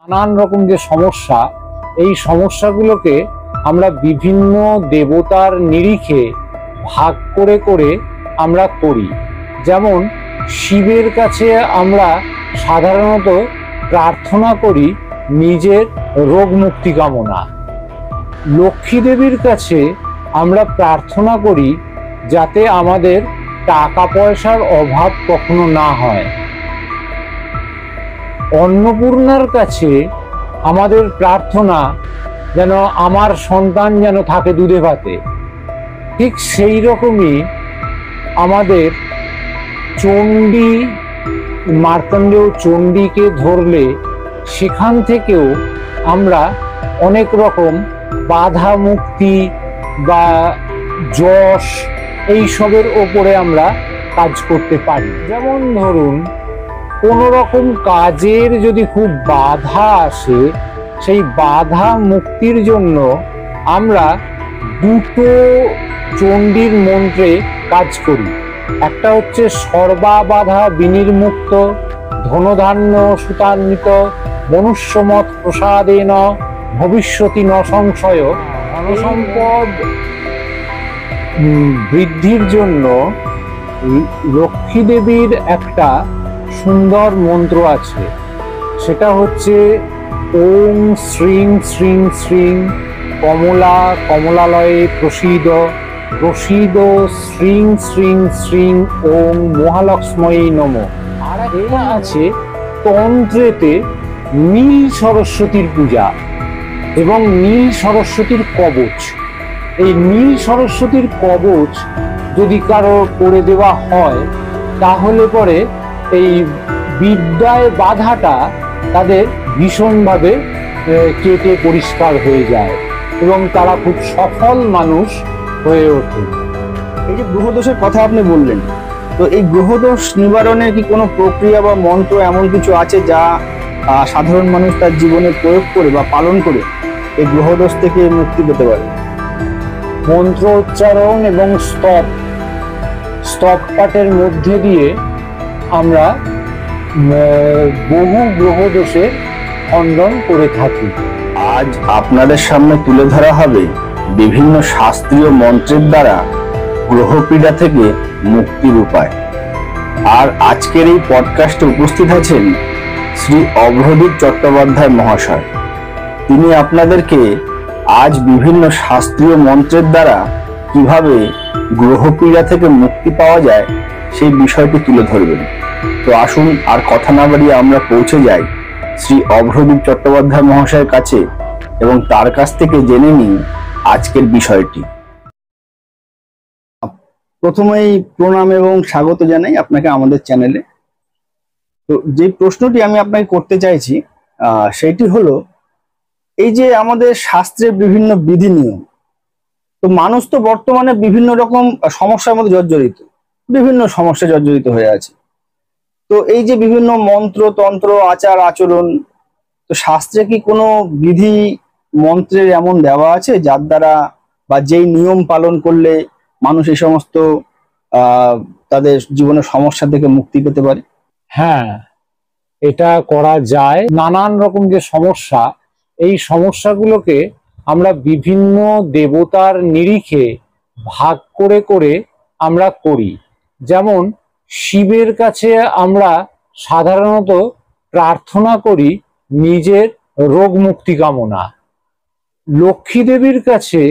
নানান রকম যে সমস্যা, এই সমস্যাগুলোকে আমরা বিভিন্ন দেবতার নিরিখে ভাগ করে করে আমরা করি। যেমন শিবের কাছে আমরা সাধারণত প্রার্থনা করি নিজের রোগ মুক্তি কামনা। লক্ষ্মী দেবীর কাছে আমরা প্রার্থনা করি যাতে আমাদের টাকা পয়সার অভাব কখনো না হয়। অন্নপূর্ণার কাছে আমাদের প্রার্থনা যেন আমার সন্তান যেন থাকে দুধে ভাতে। ঠিক সেই রকমই আমাদের চণ্ডী, মার্কণ্ডেয় চণ্ডীকে ধরলে সেখান থেকেও আমরা অনেক রকম বাধা মুক্তি বা যশ এইসবের ওপরে আমরা কাজ করতে পারি। যেমন ধরুন, কোনো রকম কাজের যদি খুব বাধা আসে, সেই বাধা মুক্তির জন্য আমরা দুটো চণ্ডীর মন্ত্রে কাজ করি। একটা হচ্ছে সর্বা বাধা বিনির্মুক্ত ধনধান্য সুতান্বিত মনুষ্যমত প্রসাদেন ভবিষ্যতি ন সংশয়। ধনসম্পদ বৃদ্ধির জন্য লক্ষ্মী দেবীর একটা সুন্দর মন্ত্র আছে, সেটা হচ্ছে ওম শ্রীং শ্রীং শ্রীং কমলা কমলালয়ে প্রসীদ প্রসীদ শ্রীং শ্রীং শ্রীং ওম মহালক্ষ্মী নমঃ। আর এটা আছে তন্ত্রেতে নীল সরস্বতীর পূজা এবং নীল সরস্বতীর কবচ। এই নীল সরস্বতীর কবচ যদি কারো করে দেওয়া হয়, তাহলে পরে এই বিদ্যায় বাধাটা তাদের ভীষণভাবে কেটে পরিষ্কার হয়ে যায় এবং তারা খুব সফল মানুষ হয়ে ওঠে। এই যে গ্রহদোষের কথা আপনি বললেন, তো এই গ্রহদোষ নিবারণের কি কোনো প্রক্রিয়া বা মন্ত্র এমন কিছু আছে যা সাধারণ মানুষ তার জীবনে প্রয়োগ করে বা পালন করে এই গ্রহদোষ থেকে মুক্তি পেতে পারে? মন্ত্র উচ্চারণ এবং স্তব পাঠের মধ্যে দিয়ে আমরা বহু গ্রহদোষের খণ্ডন করে থাকি। আজ আপনাদের সামনে তুলে ধরা হবে বিভিন্ন শাস্ত্রীয় মন্ত্রের দ্বারা গ্রহপীড়া থেকে মুক্তির উপায়। আর আজকের এই পডকাস্টে উপস্থিত আছেন শ্রী অভ্রদীপ চট্টোপাধ্যায় মহাশয়। তিনি আপনাদেরকে আজ বিভিন্ন শাস্ত্রীয় মন্ত্রের দ্বারা কিভাবে গ্রহপীড়া থেকে মুক্তি পাওয়া যায় সেই বিষয়টি তুলে ধরবেন। তো আসুন আর কথা না বাড়িয়ে আমরা পৌঁছে যাই শ্রী অভ্রদীপ চট্টোপাধ্যায় মহাশয়ের কাছে এবং তার কাছ থেকে জেনে নিই আজকের বিষয়টি। প্রথমেই প্রণাম এবং স্বাগত জানাই আপনাকে আমাদের চ্যানেলে। তো যে প্রশ্নটি আমি আপনাকে করতে চাইছি সেইটি হলো, এই যে আমাদের শাস্ত্রের বিভিন্ন বিধি নিয়ম, তো মানুষ তো বর্তমানে বিভিন্ন রকম সমস্যার মধ্যে জর্জরিত, বিভিন্ন সমস্যা জর্জরিত হয়ে আছে। তো এই যে বিভিন্ন মন্ত্র তন্ত্র আচার আচরণ, তো শাস্ত্রে কি কোনো বিধি মন্ত্রের এমন দেওয়া আছে যার দ্বারা বা যেই নিয়ম পালন করলে মানুষ এই সমস্ত তাদের জীবনের সমস্যা থেকে মুক্তি পেতে পারে? হ্যাঁ, এটা করা যায়। নানান রকম যে সমস্যা, এই সমস্যাগুলোকে আমরা বিভিন্ন দেবতার নিরিখে ভাগ করে করে আমরা করি। যেমন শিবের কাছে আমরা সাধারণত প্রার্থনা করি নিজের রোগ মুক্তি কামনা। লক্ষ্মী দেবীর কাছে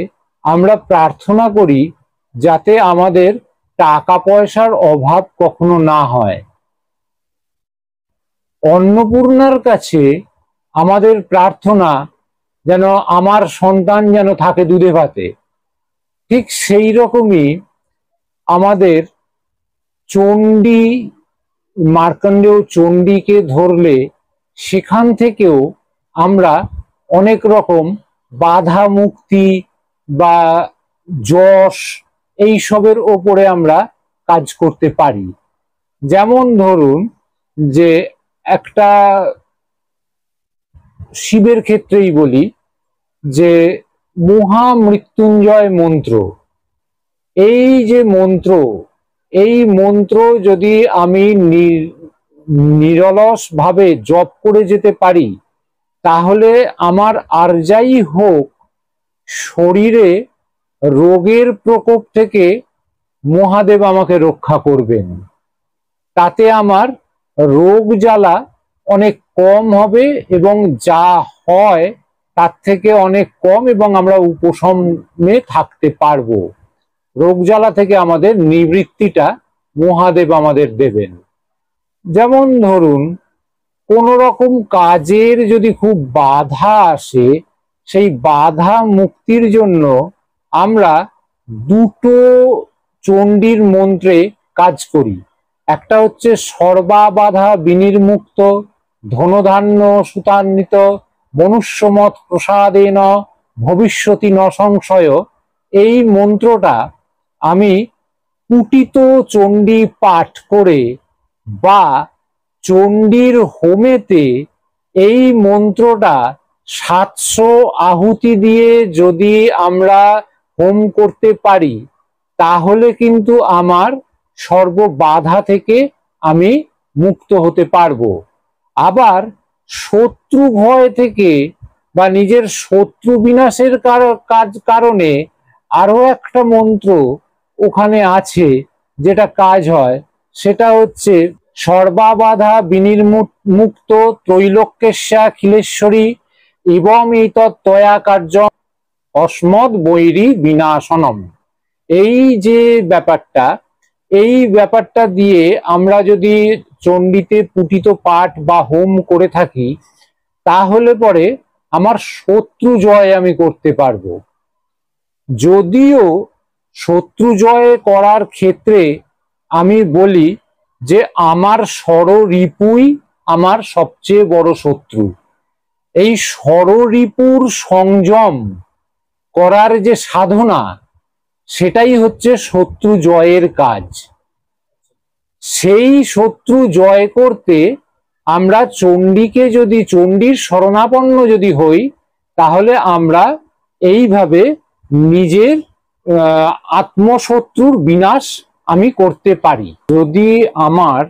আমরা প্রার্থনা করি যাতে আমাদের টাকা পয়সার অভাব কখনো না হয়। অন্নপূর্ণার কাছে আমাদের প্রার্থনা যেন আমার সন্তান যেন থাকে দুধে ভাতে। ঠিক সেই রকমই আমাদের চণ্ডী, মার্কণ্ডেয় চণ্ডীকে ধরলে সেখান থেকেও আমরা অনেক রকম বাধা মুক্তি বা যশ এইসবের ওপরে আমরা কাজ করতে পারি। যেমন ধরুন যে একটা শিবের ক্ষেত্রেই বলি যে মহামৃত্যুঞ্জয় মন্ত্র, এই যে মন্ত্র, এই মন্ত্র যদি আমি নিরলস ভাবে জপ করে যেতে পারি, তাহলে আমার আর যাই হোক শরীরে রোগের প্রকোপ থেকে মহাদেব আমাকে রক্ষা করবেন। তাতে আমার রোগ জ্বালা অনেক কম হবে এবং যা হয় তার থেকে অনেক কম, এবং আমরা উপশমে থাকতে পারবো। রোগ জ্বালা থেকে আমাদের নিবৃত্তিটা মহাদেব আমাদের দেবেন। যেমন ধরুন কোন রকম কাজের যদি খুব বাধা আসে, সেই বাধা মুক্তির জন্য আমরা দুটো চণ্ডীর মন্ত্রে কাজ করি। একটা হচ্ছে সর্বাবাধা বিনির্মুক্ত ধনধান্য সুতান্বিত মনুষ্যমত প্রসাদেন ভবিষ্যতি ন সংশয়। এই মন্ত্রটা আমি পুটিত চণ্ডী পাঠ করে বা চণ্ডীর হোমেতে এই মন্ত্রটা 700 আহুতি দিয়ে যদি আমরা হোম করতে পারি, তাহলে কিন্তু আমার সর্ববাধা থেকে আমি মুক্ত হতে পারবো। আবার শত্রু ভয় থেকে বা নিজের শত্রু বিনাশের কারণে আরো একটা মন্ত্র ওখানে আছে যেটা কাজ হয়, সেটা হচ্ছে সর্বাবাধা বিনির্মুক্ত ত্রৈলোক্যেশ্বা খিলেশ্বরী এবং এই তয়া কার্য অস্মদ বৈরী বিনাশনম। এই যে ব্যাপারটা দিয়ে আমরা যদি চণ্ডীতে পুটিত পাঠ বা হোম করে থাকি, তাহলে পরে আমার শত্রু জয় আমি করতে পারবো। যদিও শত্রু জয় করার ক্ষেত্রে আমি বলি যে আমার ষড়রিপুই আমার সবচেয়ে বড় শত্রু। এই ষড়রিপুর সংযম করার যে সাধনা, সেটাই হচ্ছে শত্রু জয়ের কাজ। সেই শত্রু জয় করতে আমরা চণ্ডীকে যদি চণ্ডীর শরণাপন্ন যদি হই, তাহলে আমরা এইভাবে নিজের আত্মশত্রুর বিনাশ আমি করতে পারি। যদি আমার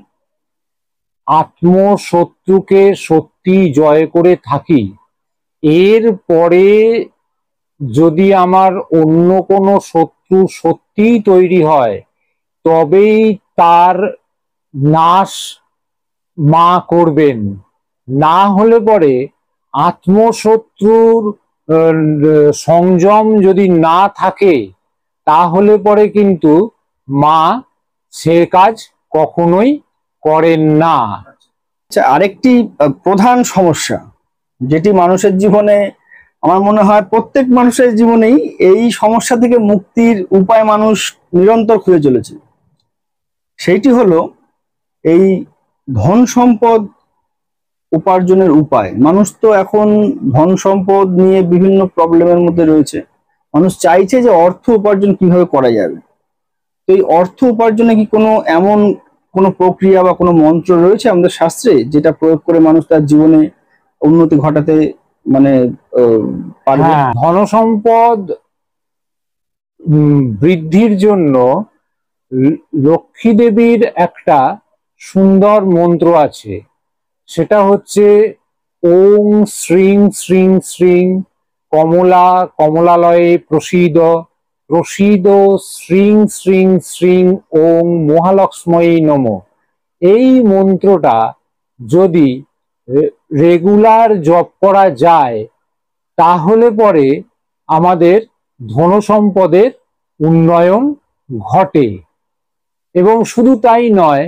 আত্মশত্রুকে সত্যি জয় করে থাকি, এর পরে যদি আমার অন্য কোনো শত্রু সত্যিই তৈরি হয়, তবেই তার নাশ মা করবেন। না হলে পরে আত্মশত্রুর সংযম যদি না থাকে, তাহলে পরে কিন্তু মা সে কাজ কখনোই করেন না। আচ্ছা, আরেকটি প্রধান সমস্যা যেটি মানুষের জীবনে, আমার মনে হয় প্রত্যেক মানুষের জীবনেই এই সমস্যা থেকে মুক্তির উপায় মানুষ নিরন্তর খুঁজে চলেছে, সেইটি হলো এই ধন সম্পদ উপার্জনের উপায়। মানুষ তো এখন ধন সম্পদ নিয়ে বিভিন্ন প্রবলেমের মধ্যে রয়েছে। মানুষ চাইছে যে অর্থ উপার্জন কিভাবে করা যাবে। তো এই অর্থ উপার্জনে কি এমন কোনো প্রক্রিয়া বা কোনো মন্ত্র রয়েছে আমাদের শাস্ত্রে, যেটা প্রয়োগ করে মানুষ তার জীবনে উন্নতি ঘটাতে পারবে? ধন সম্পদ বৃদ্ধির জন্য লক্ষ্মী দেবীর একটা সুন্দর মন্ত্র আছে, সেটা হচ্ছে ওং শ্রীং শ্রীং শ্রীং কমলা কমলালয়ে প্রসীদ প্রসীদ শ্রীং শ্রীং শ্রীং ওং মহালক্ষ্মী নম। এই মন্ত্রটা যদি রেগুলার জপ করা যায়, তাহলে পরে আমাদের ধন সম্পদের উন্নয়ন ঘটে। এবং শুধু তাই নয়,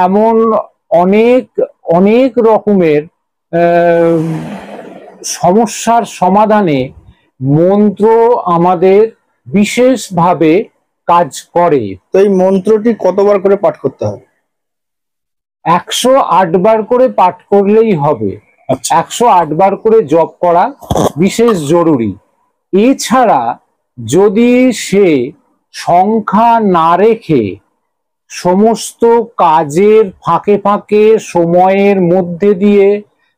এমন অনেক অনেক রকমের সমস্যার সমাধানে মন্ত্র আমাদের বিশেষভাবে কাজ করে। তো এই মন্ত্রটি কতবার করে পাঠ করতে হবে? 108 বার করে পাঠ করলেই হবে। 108 বার করে জপ করা বিশেষ জরুরি। এছাড়া যদি সে সংখ্যা না রেখে সমস্ত কাজের ফাঁকে ফাঁকে সময়ের মধ্যে দিয়ে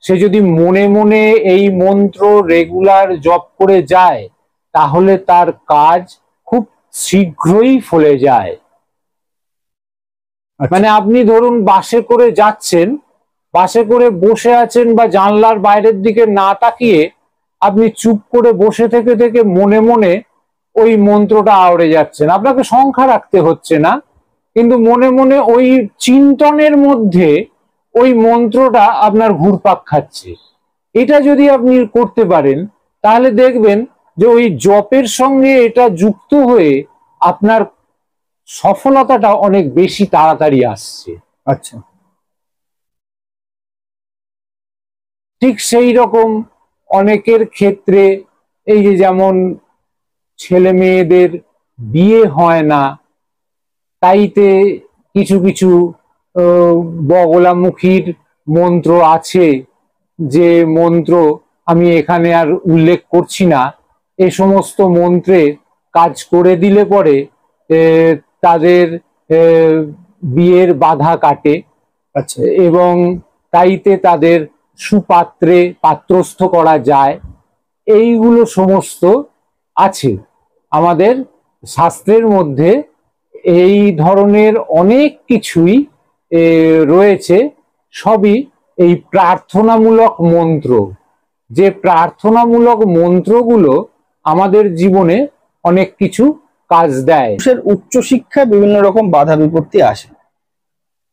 সে যদি মনে মনে এই মন্ত্র রেগুলার জপ করে যায়, তাহলে তার কাজ খুব শীঘ্রই ফলে যায়। মানে আপনি ধরুন বাসে করে যাচ্ছেন, বাসে করে বসে আছেন বা জানলার বাইরের দিকে না তাকিয়ে আপনি চুপ করে বসে থেকে থেকে মনে মনে ওই মন্ত্রটা আওড়ে যাচ্ছেন। আপনাকে সংখ্যা রাখতে হচ্ছে না, কিন্তু মনে মনে ওই চিন্তনের মধ্যে ওই মন্ত্রটা আপনার ঘুরপাক খাচ্ছে। এটা যদি আপনি করতে পারেন তাহলে দেখবেন যে ওই জপের সঙ্গে এটা যুক্ত হয়ে আপনার সফলতাটা অনেক বেশি তাড়াতাড়ি আসছে। আচ্ছা, ঠিক সেই রকম অনেকের ক্ষেত্রে এই যে যেমন ছেলে মেয়েদের বিয়ে হয় না, তাইতে কিছু কিছু বগলামুখীর মন্ত্র আছে, যে মন্ত্র আমি এখানে আর উল্লেখ করছি না। এই সমস্ত মন্ত্রে কাজ করে দিলে পরে তাদের বিয়ের বাধা কাটে। আচ্ছা, এবং তাইতে তাদের সুপাত্রে পাত্রস্থ করা যায়। এইগুলো সমস্ত আছে আমাদের শাস্ত্রের মধ্যে। এই ধরনের অনেক কিছুই রয়েছে, সবই এই প্রার্থনামূলক মন্ত্র। যে প্রার্থনামূলক মন্ত্রগুলো আমাদের জীবনে অনেক কিছু কাজ দেয়। মানুষের উচ্চশিক্ষায় বিভিন্ন রকম বাধা বিপত্তি আসে,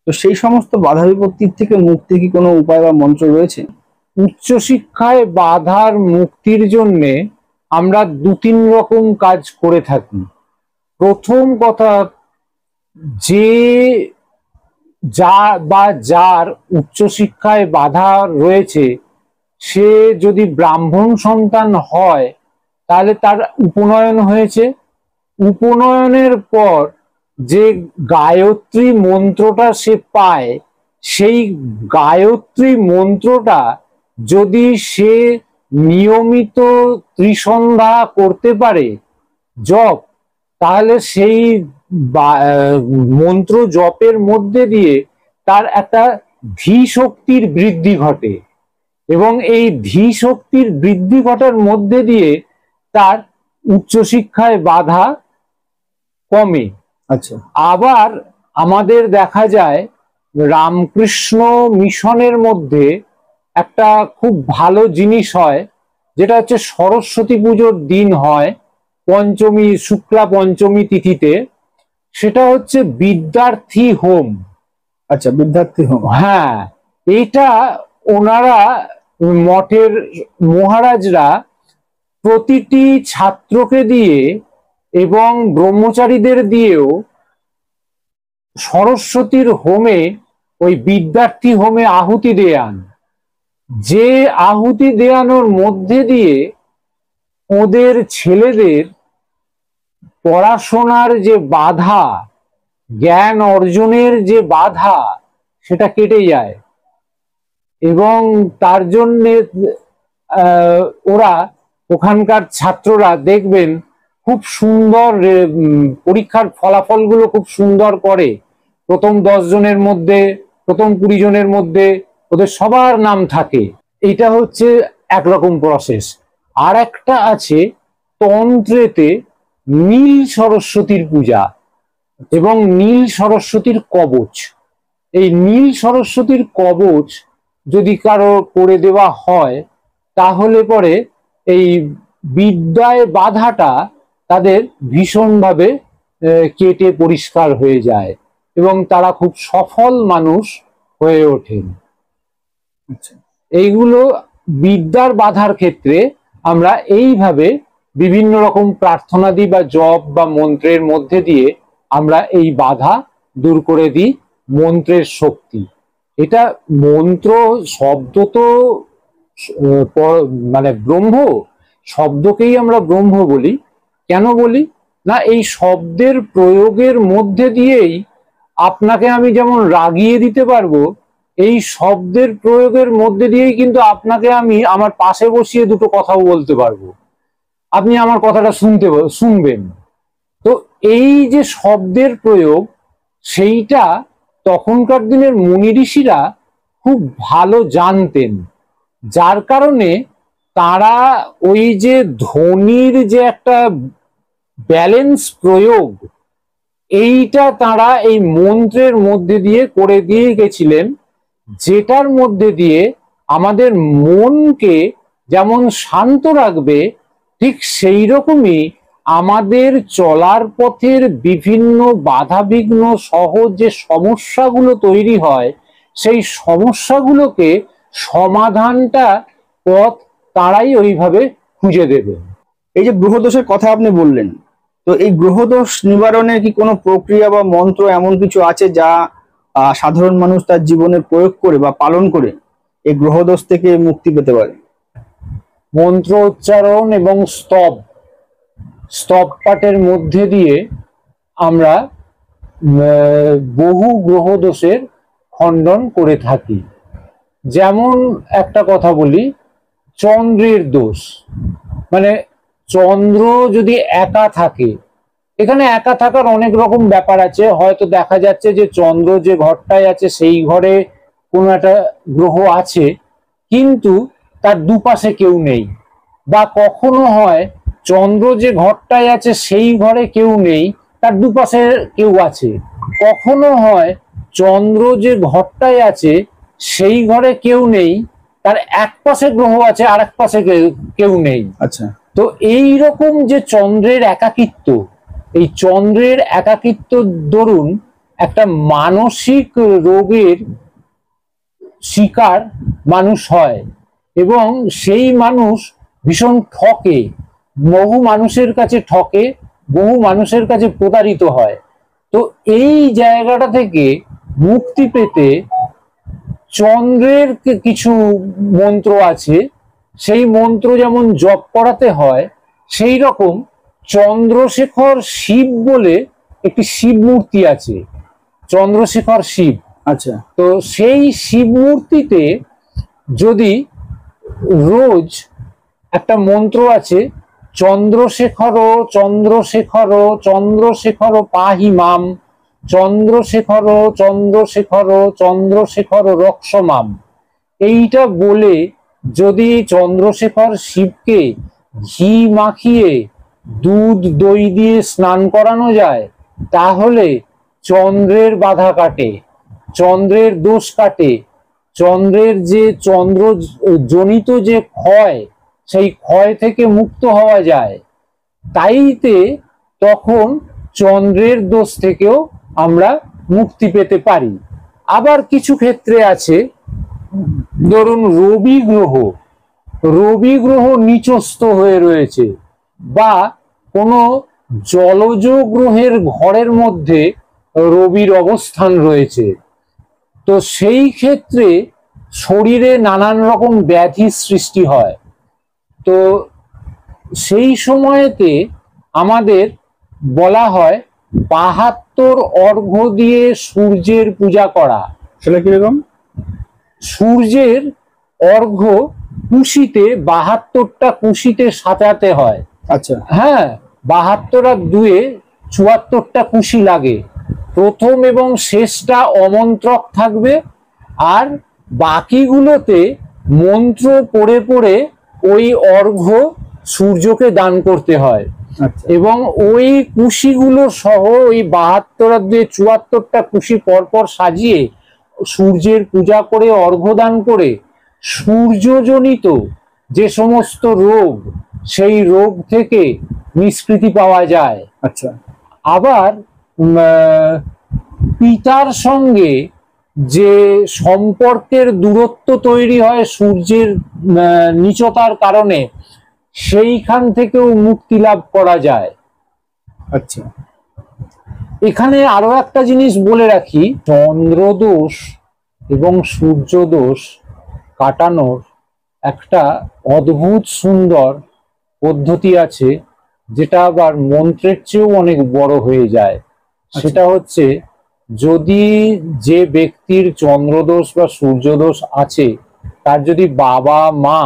তো সেই সমস্ত বাধা বিপত্তির থেকে মুক্তি কি কোনো উপায় বা মন্ত্র রয়েছে? উচ্চশিক্ষায় বাধার মুক্তির জন্যে আমরা দু তিন রকম কাজ করে থাকি। প্রথম কথা, যে যার উচ্চশিক্ষায় বাধা রয়েছে সে যদি ব্রাহ্মণ সন্তান হয় তাহলে তার উপনয়ন হয়েছে। উপনয়নের পর যে গায়ত্রী মন্ত্রটা সে পায়, সেই গায়ত্রী মন্ত্রটা যদি সে নিয়মিত ত্রিসন্ধ্যা করতে পারে জপ, তাহলে সেই মন্ত্র জপের মধ্যে দিয়ে তার একটা ধী শক্তির বৃদ্ধি ঘটে, এবং এই ধী শক্তির বৃদ্ধি ঘটার মধ্যে দিয়ে তার উচ্চশিক্ষায় বাধা কমে। আচ্ছা, আবার আমাদের দেখা যায় রামকৃষ্ণ মিশনের মধ্যে একটা খুব ভালো জিনিস হয়, যেটা হচ্ছে সরস্বতী পুজোর দিন হয় পঞ্চমী, শুক্লা পঞ্চমী তিথিতে। সেটা হচ্ছে বিদ্যার্থী হোম। আচ্ছা, বিদ্যার্থী হোম। হ্যাঁ, এটা ওনারা মঠের মহারাজরা প্রতিটি ছাত্রকে দিয়ে এবং ব্রহ্মচারীদের দিয়েও সরস্বতীর হোমে, ওই বিদ্যার্থী হোমে আহুতি দেয়ান। যে আহুতি দেয়ানোর মধ্যে দিয়ে ওদের ছেলেদের পড়াশোনার যে বাধা, জ্ঞান অর্জনের যে বাধা, সেটা কেটে যায়। এবং তার জন্যে ওরা, ওখানকার ছাত্ররা দেখবেন খুব সুন্দর পরীক্ষার ফলাফলগুলো খুব সুন্দর করে। প্রথম 10 জনের মধ্যে, প্রথম 20 জনের মধ্যে ওদের সবার নাম থাকে। এটা হচ্ছে একরকম প্রসেস। আর একটা আছে তন্ত্রেতে নীল সরস্বতীর পূজা এবং নীল সরস্বতীর কবচ। এই নীল সরস্বতীর কবচ যদি কারো করে দেওয়া হয় তাহলে পরে এই বিদ্যায় বাধাটা তাদের ভীষণভাবে কেটে পরিষ্কার হয়ে যায় এবং তারা খুব সফল মানুষ হয়ে ওঠেন। আচ্ছা, এইগুলো বিদ্যার বাধার ক্ষেত্রে আমরা এইভাবে বিভিন্ন রকম প্রার্থনাদি বা জপ বা মন্ত্রের মধ্যে দিয়ে আমরা এই বাধা দূর করে দিই। মন্ত্রের শক্তি, এটা মন্ত্র শব্দ তো মানে ব্রহ্ম শব্দকেই আমরা ব্রহ্ম বলি। কেন বলি না, এই শব্দের প্রয়োগের মধ্যে দিয়েই আপনাকে আমি যেমন রাগিয়ে দিতে পারবো, এই শব্দের প্রয়োগের মধ্যে দিয়েই কিন্তু আপনাকে আমি আমার পাশে বসিয়ে দুটো কথাও বলতে পারবো, আপনি আমার কথাটা শুনবেন। তো এই যে শব্দের প্রয়োগ, সেইটা তখনকার দিনের মুনি ঋষিরা খুব ভালো জানতেন, যার কারণে তারা ওই যে ধ্বনির যে একটা ব্যালেন্স প্রয়োগ, এইটা তারা এই মন্ত্রের মধ্যে দিয়ে করে দিয়ে গেছিলেন। যেটার মধ্যে দিয়ে আমাদের মনকে যেমন শান্ত রাখবে, ঠিক সেই রকমই আমাদের চলার পথের বিভিন্ন বাধাবিঘ্ন সহ যে সমস্যাগুলো তৈরি হয়, সেই সমস্যাগুলোকে সমাধানটা পথ তারাই ওইভাবে খুঁজে দেবে। এই যে গ্রহদোষের কথা আপনি বললেন, তো এই গ্রহদোষ নিবারণের কি কোনো প্রক্রিয়া বা মন্ত্র এমন কিছু আছে যা সাধারণ মানুষ তার জীবনে প্রয়োগ করে বা পালন করে এই গ্রহদোষ থেকে মুক্তি পেতে পারে? মন্ত্র উচ্চারণ এবং স্তব পাঠের মধ্যে দিয়ে আমরা বহু গ্রহদোষের খণ্ডন করে থাকি। যেমন একটা কথা বলি, চন্দ্রের দোষ, মানে চন্দ্র যদি একা থাকে, এখানে একা থাকার অনেক রকম ব্যাপার আছে। হয়তো দেখা যাচ্ছে যে চন্দ্র যে ঘরটায় আছে সেই ঘরে কোনো একটা গ্রহ আছে, কিন্তু তার দুপাশে কেউ নেই। বা কখনো হয় চন্দ্র যে ঘরটায় আছে সেই ঘরে কেউ নেই, তার দুপাশে কেউ আছে। কখনো হয় চন্দ্র যে ঘরটায় আছে সেই ঘরে কেউ নেই, তার এক পাশে গ্রহ আছে আর এক পাশে কেউ নেই। আচ্ছা, তো এই রকম যে চন্দ্রের একাকিত্ব, এই চন্দ্রের একাকিত্ব দরুন একটা মানসিক রোগের শিকার মানুষ হয়, এবং সেই মানুষ ভীষণ ঠকে, বহু মানুষের কাছে ঠকে, বহু মানুষের কাছে প্রতারিত হয়। তো এই জায়গাটা থেকে মুক্তি পেতে চন্দ্রের কিছু মন্ত্র আছে, সেই মন্ত্র যেমন জপ করাতে হয়, সেই রকম চন্দ্রশেখর শিব বলে একটি শিব মূর্তি আছে, চন্দ্রশেখর শিব। আচ্ছা, তো সেই শিব মূর্তিতে যদি রোজ একটা মন্ত্র আছে, চন্দ্রশেখর চন্দ্রশেখর চন্দ্রশেখর পাহি মাম, চন্দ্রশেখর চন্দ্রশেখর চন্দ্রশেখর রক্ষমাম, এইটা বলে যদি চন্দ্রশেখর শিবকে ঘি মাখিয়ে দুধ দই দিয়ে স্নান করানো যায়, তাহলে চন্দ্রের বাধা কাটে, চন্দ্রের দোষ কাটে, চন্দ্রের যে চন্দ্র জনিত যে ক্ষয়, সেই ক্ষয় থেকে মুক্ত হওয়া যায়। তাইতে তখন চন্দ্রের দোষ থেকেও আমরা মুক্তি পেতে পারি। আবার কিছু ক্ষেত্রে আছে, ধরুন রবি গ্রহ নিচস্থ হয়ে রয়েছে, বা কোনো জলজ গ্রহের ঘরের মধ্যে রবির অবস্থান রয়েছে, তো সেই ক্ষেত্রে শরীরে নানান রকম ব্যাধি সৃষ্টি হয়। তো সেই সময়তে আমাদের বলা হয় ৭২ অর্ঘ্য দিয়ে সূর্যের পূজা করা। সেটা কিরকম? সূর্যের অর্ঘ্য কুশিতে ৭২টা কুশিতে সাজাতে হয়। আচ্ছা, হ্যাঁ, ৭২ আর ২ ৭৪টা কুশি লাগে। প্রথম এবং শেষটা অমন্ত্রক থাকবে, আর বাকিগুলোতে মন্ত্র পড়ে পড়ে ওই অর্ঘ্য সূর্যকে দান করতে হয়। এবং ওই কুশিগুলো সহ ওই ৭২ আর ২ ৭৪টা কুশি পরপর সাজিয়ে সূর্যের পূজা করে অর্ঘ্য দান করে সূর্যজনিত যে সমস্ত রোগ, সেই রোগ থেকে নিষ্কৃতি পাওয়া যায়। আচ্ছা, আবার পিতার সঙ্গে যে সম্পর্কের দূরত্ব তৈরি হয় সূর্যের নিচতার কারণে, সেইখান থেকেও মুক্তি লাভ করা যায়। আচ্ছা, এখানে আরো একটা জিনিস বলে রাখি, চন্দ্রদোষ এবং সূর্য দোষ কাটানোর একটা অদ্ভুত সুন্দর পদ্ধতি আছে, যেটা আবার মন্ত্রের চেয়েও অনেক বড় হয়ে যায়। সেটা হচ্ছে, যদি যে ব্যক্তির চন্দ্রদোষ বা সূর্যদোষ আছে, তার যদি বাবা মা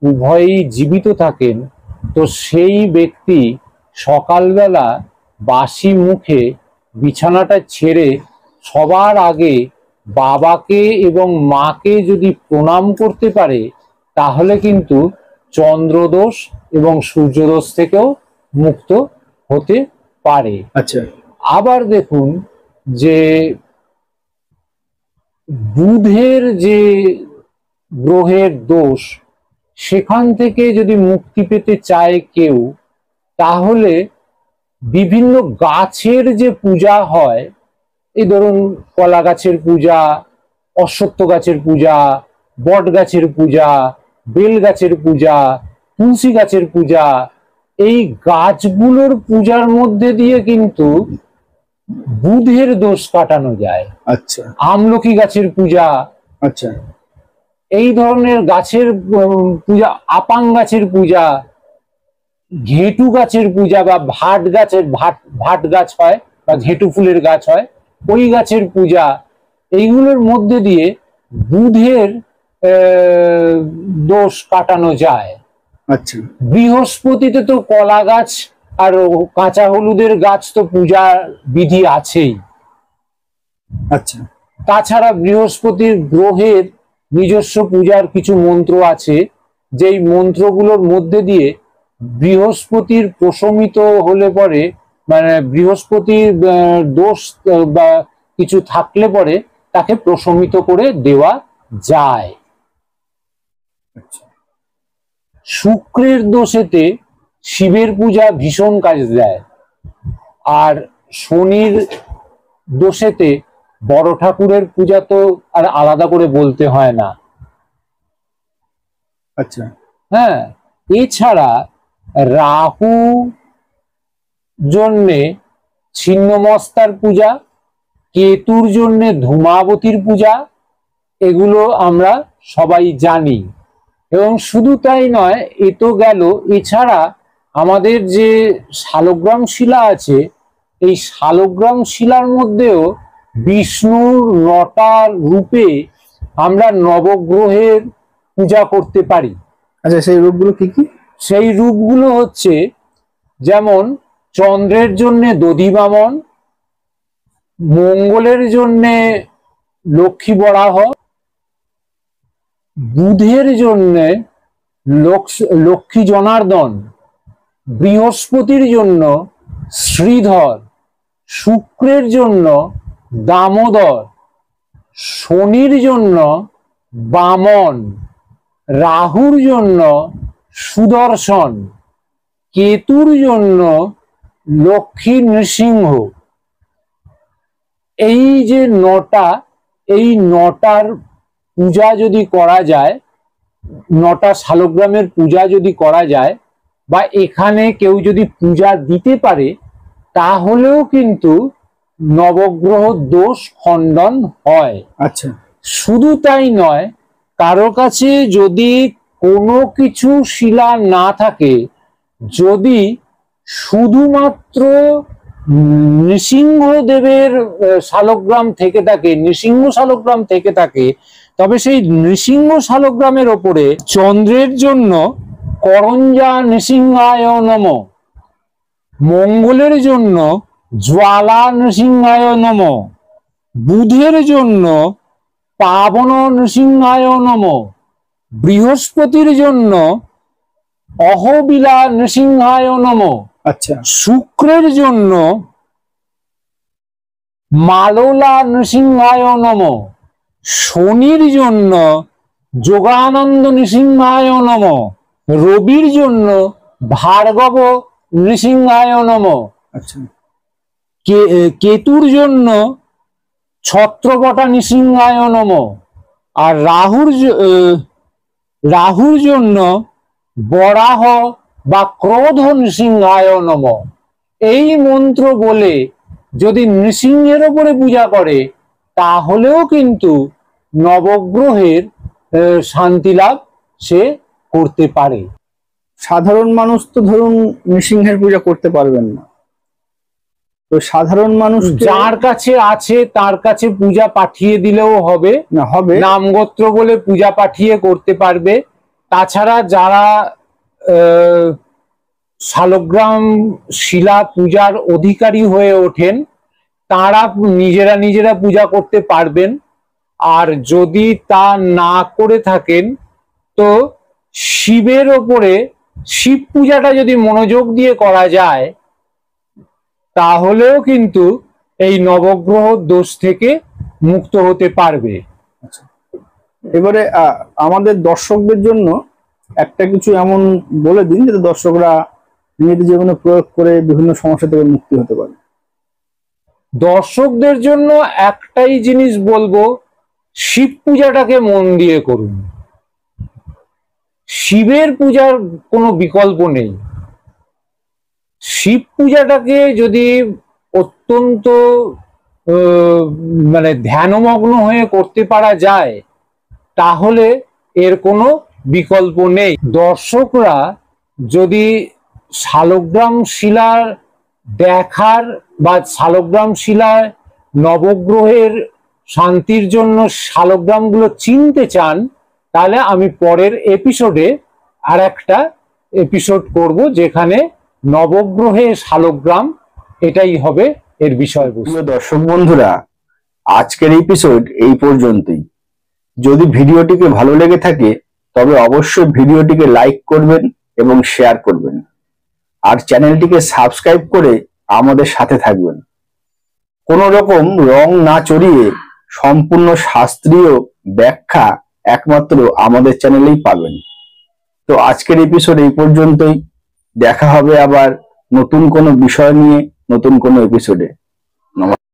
উভয়ই জীবিত থাকেন, তো সেই ব্যক্তি সকালবেলা বাসি মুখে বিছানাটা ছেড়ে সবার আগে বাবাকে এবং মাকে যদি প্রণাম করতে পারে, তাহলে কিন্তু চন্দ্রদোষ এবং সূর্যদোষ থেকেও মুক্ত হতে পারে। আচ্ছা, আবার দেখুন যে বুধের যে গ্রহের দোষ, সেখান থেকে যদি মুক্তি পেতে চায় কেউ, তাহলে বিভিন্ন গাছের যে পূজা হয়, এই ধরুন কলা গাছের পূজা, অশ্বত্থ গাছের পূজা, বট গাছের পূজা, বেল গাছের পূজা, তুলসী গাছের পূজা, এই গাছগুলোর পূজার মধ্যে দিয়ে কিন্তু বুধের দোষ কাটানো যায়। আচ্ছা। আমলকি গাছের পূজা, আচ্ছা। এই ধরনের গাছের পূজা, আপাং গাছের পূজা, ঘেটু গাছের পূজা, বা ভাট গাছের ভাট গাছ হয় বা ঘেটু ফুলের গাছ হয়, ওই গাছের পূজা, এইগুলোর মধ্যে দিয়ে বুধের দোষ কাটানো যায়। আচ্ছা। বৃহস্পতিতে তো কলা গাছ আর কাঁচা হলুদের গাছ তো পূজা বিধি আছেই। আচ্ছা। তাছাড়া বৃহস্পতির গ্রহের নিজস্ব পূজার কিছু মন্ত্র আছে, যেই মন্ত্রগুলোর মধ্যে দিয়ে বৃহস্পতির প্রশমিত হলে পরে, মানে বৃহস্পতির দোষ বা কিছু থাকলে পরে তাকে প্রশমিত করে দেওয়া যায়। শুক্রের দোষেতে শিবের পূজা ভীষণ কাজ দেয়, আর শনির দোষেতে বড় ঠাকুরের পূজা তো আর আলাদা করে বলতে হয় না। আচ্ছা। হ্যাঁ, এছাড়া রাহু জন্যে ছিন্নমস্তার পূজা, কেতুর জন্যে ধূমাবতীর পূজা, এগুলো আমরা সবাই জানি। এবং শুধু তাই নয়, এ তো গেল, এছাড়া আমাদের যে শালগ্রাম শিলা আছে, এই শালগ্রাম শিলার মধ্যেও বিষ্ণুর 9টা রূপে আমরা নবগ্রহের পূজা করতে পারি। আচ্ছা, সেই রূপগুলো কি কি? সেই রূপগুলো হচ্ছে, যেমন চন্দ্রের জন্য দধিবামন, মঙ্গলের জন্য লক্ষ্মী বরাহ, বুধের জন্য লক্ষ্মী জনার্দন, বৃহস্পতির জন্য শ্রীধর, শুক্রের জন্য দামোদর, শনির জন্য বামন, রাহুর জন্য সুদর্শন, কেতুর জন্য লক্ষ্মী নৃসিংহ। এই যে 9টা, এই 9টার পূজা যদি করা যায়, 9টা শালগ্রামের পূজা যদি করা যায়, বা এখানে কেউ যদি পূজা দিতে পারে, তাহলেও কিন্তু নবগ্রহ দোষ খণ্ডন হয়। আচ্ছা। শুধু তাই নয়, কারো কাছে যদি কোনো কিছু শিলা না থাকে, যদি শুধুমাত্র নৃসিংহদেবের শালগ্রাম থেকে থাকে, নৃসিংহ শালগ্রাম থেকে থাকে, তবে সেই নৃসিংহ শালগ্রামের ওপরে চন্দ্রের জন্য করঞ্জা নৃসিংহায় নম, মঙ্গলের জন্য জ্বালা নৃসিংহায় নম, বুধের জন্য পাবন নৃসিংহায় নম, বৃহস্পতির জন্য অহবিলা নৃসিংহায় নম, আচ্ছা, শুক্রের জন্য মালোলা নৃসিংহায় নম, শনির জন্য যোগানন্দ নৃসিংহায় নম, রবির জন্য ভার্গব নৃসিংহায় নম, আচ্ছা, কেতুর জন্য ছত্রবটা নৃসিংহায় নম, আর রাহুর জন্য বরাহ বা ক্রোধ নৃসিংহায় নম। এই মন্ত্র বলে যদি নৃসিংহের ওপরে পূজা করে, তাহলেও কিন্তু নবগ্রহের শান্তি লাভ সে করতে পারে। সাধারণ মানুষ তো ধরুন নৃসিংহের পূজা করতে পারবেন না, তো সাধারণ মানুষ যার কাছে আছে তার কাছে পূজা পাঠিয়ে দিলেও হবে, না হবে নামগোত্র বলে পূজা পাঠিয়ে করতে পারবে। তাছাড়া যারা শালগ্রাম শিলা পূজার অধিকারী হয়ে ওঠেন, তারা নিজেরা পূজা করতে পারবেন। আর যদি তা না করে থাকেন, তো শিবের ওপরে শিব পূজাটা যদি মনোযোগ দিয়ে করা যায়, তাহলেও কিন্তু এই নবগ্রহ দোষ থেকে মুক্ত হতে পারবে। এবারে আমাদের দর্শকদের জন্য একটা কিছু এমন বলে দিন যাতে দর্শকরা নিজেদের জীবনে প্রয়োগ করে বিভিন্ন সমস্যা থেকে মুক্তি হতে পারে। দর্শকদের জন্য একটাই জিনিস বলবো, শিব পূজাটাকে মন দিয়ে করুন। শিবের পূজার কোনো বিকল্প নেই। শিব পূজাটাকে যদি অত্যন্ত মানে ধ্যানমগ্ন হয়ে করতে পারা যায়, তাহলে এর কোনো বিকল্প নেই। দর্শকরা যদি শালগ্রাম শিলার দেখার বা শালগ্রাম শিলার নবগ্রহের শান্তির জন্য শালগ্রামগুলো চিনতে চান, তাহলে আমি পরের এপিসোডে আর একটা এপিসোড করব যেখানে নবগ্রহে শালগ্রাম, এটাই হবে এর বিষয়বস্তু। দর্শক বন্ধুরা, আজকের এপিসোড এই পর্যন্তই। যদি ভিডিওটিকে ভালো লেগে থাকে তবে অবশ্যই ভিডিওটিকে লাইক করবেন এবং শেয়ার করবেন, আর চ্যানেলটিকে সাবস্ক্রাইব করে আমাদের সাথে থাকবেন। কোনো রকম রং না চড়িয়ে সম্পূর্ণ শাস্ত্রীয় ব্যাখ্যা একমাত্র আমাদের চ্যানেলেই পাবেন। তো আজকের এপিসোড এই পর্যন্তই। দেখা হবে আবার নতুন কোনো বিষয় নিয়ে নতুন কোনো এপিসোডে। নমস্কার।